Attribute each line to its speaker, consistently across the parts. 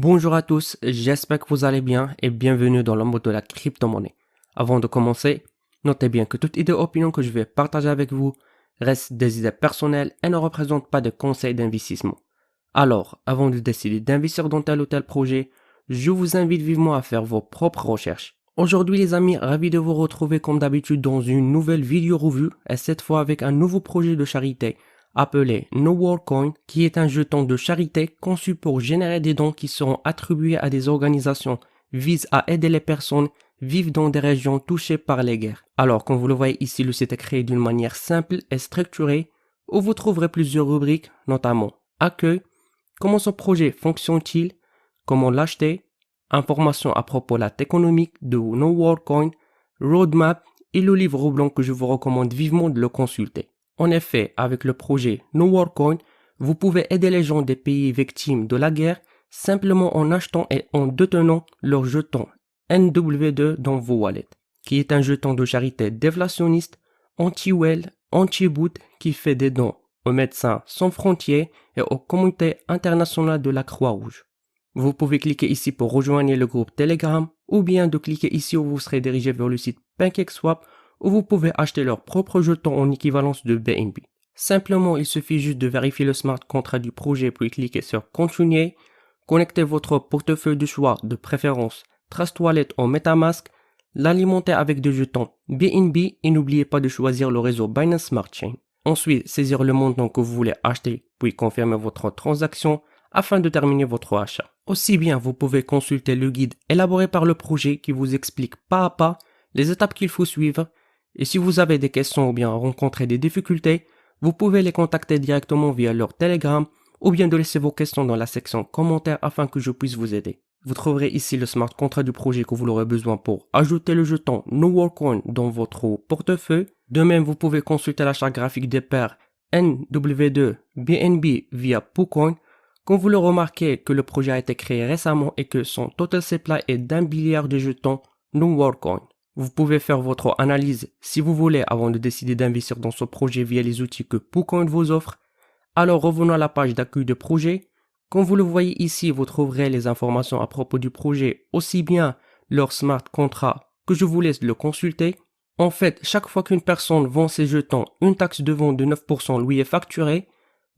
Speaker 1: Bonjour à tous, j'espère que vous allez bien et bienvenue dans le monde de la crypto-monnaie. Avant de commencer, notez bien que toute idée ou opinion que je vais partager avec vous reste des idées personnelles et ne représente pas de conseils d'investissement. Alors, avant de décider d'investir dans tel ou tel projet, je vous invite vivement à faire vos propres recherches. Aujourd'hui les amis, ravi de vous retrouver comme d'habitude dans une nouvelle vidéo revue et cette fois avec un nouveau projet de charité appelé NoWarCoin, qui est un jeton de charité conçu pour générer des dons qui seront attribués à des organisations visant à aider les personnes vivant dans des régions touchées par les guerres. Alors, comme vous le voyez ici, le site est créé d'une manière simple et structurée, où vous trouverez plusieurs rubriques, notamment accueil, comment ce projet fonctionne-t-il, comment l'acheter, informations à propos de la économique de NoWarCoin, roadmap et le livre blanc que je vous recommande vivement de le consulter. En effet, avec le projet NoWarCoin, vous pouvez aider les gens des pays victimes de la guerre simplement en achetant et en détenant leur jeton NW2 dans vos wallets, qui est un jeton de charité déflationniste, anti-well, anti-boot qui fait des dons aux médecins sans frontières et aux communautés internationales de la Croix-Rouge. Vous pouvez cliquer ici pour rejoindre le groupe Telegram ou bien de cliquer ici où vous serez dirigé vers le site PancakeSwap où vous pouvez acheter leur propre jeton en équivalence de BNB. Simplement, il suffit juste de vérifier le smart contract du projet puis cliquer sur Continuer, connecter votre portefeuille de choix de préférence Trust Wallet en MetaMask, l'alimenter avec des jetons BNB et n'oubliez pas de choisir le réseau Binance Smart Chain. Ensuite, saisir le montant que vous voulez acheter puis confirmer votre transaction afin de terminer votre achat. Aussi bien, vous pouvez consulter le guide élaboré par le projet qui vous explique pas à pas les étapes qu'il faut suivre. Et si vous avez des questions ou bien rencontrez des difficultés, vous pouvez les contacter directement via leur Telegram ou bien de laisser vos questions dans la section commentaires afin que je puisse vous aider. Vous trouverez ici le smart contract du projet que vous aurez besoin pour ajouter le jeton NoWarCoin dans votre portefeuille. De même, vous pouvez consulter la charte graphique des paires NW2 BNB via PooCoin. Comme vous le remarquez que le projet a été créé récemment et que son total supply est d'1 billiard de jetons NoWarCoin. Vous pouvez faire votre analyse si vous voulez avant de décider d'investir dans ce projet via les outils que PooCoin vous offre. Alors revenons à la page d'accueil de projet. Comme vous le voyez ici, vous trouverez les informations à propos du projet, aussi bien leur smart contract que je vous laisse le consulter. En fait, chaque fois qu'une personne vend ses jetons, une taxe de vente de 9% lui est facturée.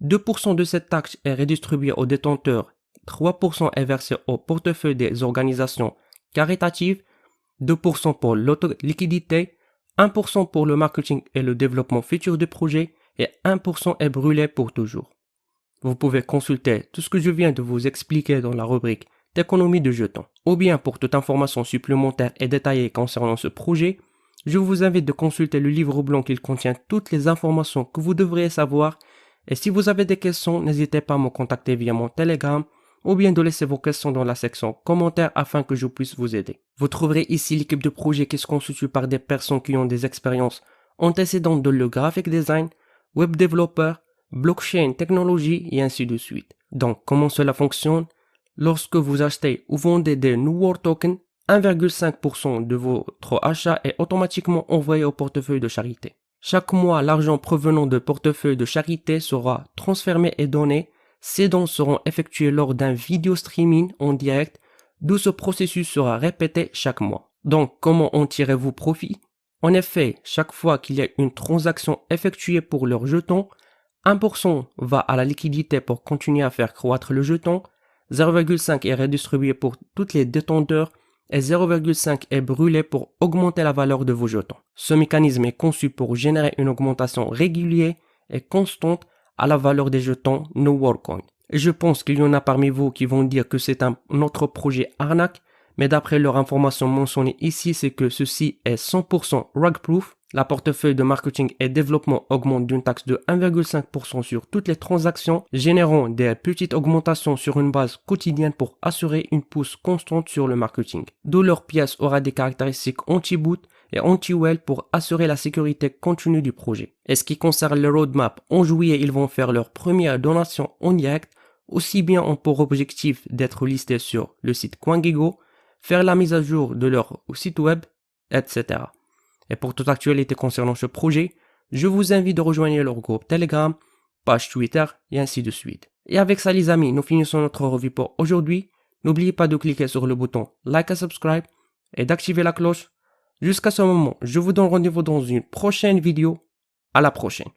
Speaker 1: 2% de cette taxe est redistribuée aux détenteurs, 3% est versé au portefeuille des organisations caritatives, 2% pour l'autoliquidité, 1% pour le marketing et le développement futur du projet et 1% est brûlé pour toujours. Vous pouvez consulter tout ce que je viens de vous expliquer dans la rubrique d'économie de jetons. Ou bien pour toute information supplémentaire et détaillée concernant ce projet, je vous invite de consulter le livre blanc qui contient toutes les informations que vous devriez savoir. Et si vous avez des questions, n'hésitez pas à me contacter via mon Telegram ou bien de laisser vos questions dans la section commentaires afin que je puisse vous aider. Vous trouverez ici l'équipe de projet qui se constitue par des personnes qui ont des expériences antécédentes dans le graphic design, web developer, blockchain, technologie et ainsi de suite. Donc, comment cela fonctionne? Lorsque vous achetez ou vendez des NoWar tokens, 1,5% de votre achat est automatiquement envoyé au portefeuille de charité. Chaque mois, l'argent provenant de portefeuille de charité sera transféré et donné. Ces dons seront effectués lors d'un vidéo streaming en direct, d'où ce processus sera répété chaque mois. Donc, comment en tirez-vous profit? En effet, chaque fois qu'il y a une transaction effectuée pour leur jeton, 1% va à la liquidité pour continuer à faire croître le jeton, 0,5 est redistribué pour tous les détenteurs et 0,5 est brûlé pour augmenter la valeur de vos jetons. Ce mécanisme est conçu pour générer une augmentation régulière et constante à la valeur des jetons NoWarCoin. Et je pense qu'il y en a parmi vous qui vont dire que c'est un autre projet arnaque, mais d'après leur information mentionnée ici, c'est que ceci est 100% rug-proof. La portefeuille de marketing et développement augmente d'une taxe de 1,5% sur toutes les transactions, générant des petites augmentations sur une base quotidienne pour assurer une pousse constante sur le marketing. D'où leur pièce aura des caractéristiques anti-boot et anti-well pour assurer la sécurité continue du projet. Et ce qui concerne le roadmap, en juillet, ils vont faire leur première donation en direct, aussi bien ont pour objectif d'être listés sur le site CoinGecko, faire la mise à jour de leur site web, etc. Et pour toute actualité concernant ce projet, je vous invite de rejoindre leur groupe Telegram, page Twitter et ainsi de suite. Et avec ça les amis, nous finissons notre revue pour aujourd'hui. N'oubliez pas de cliquer sur le bouton like et subscribe et d'activer la cloche. Jusqu'à ce moment, je vous donne rendez-vous dans une prochaine vidéo. À la prochaine.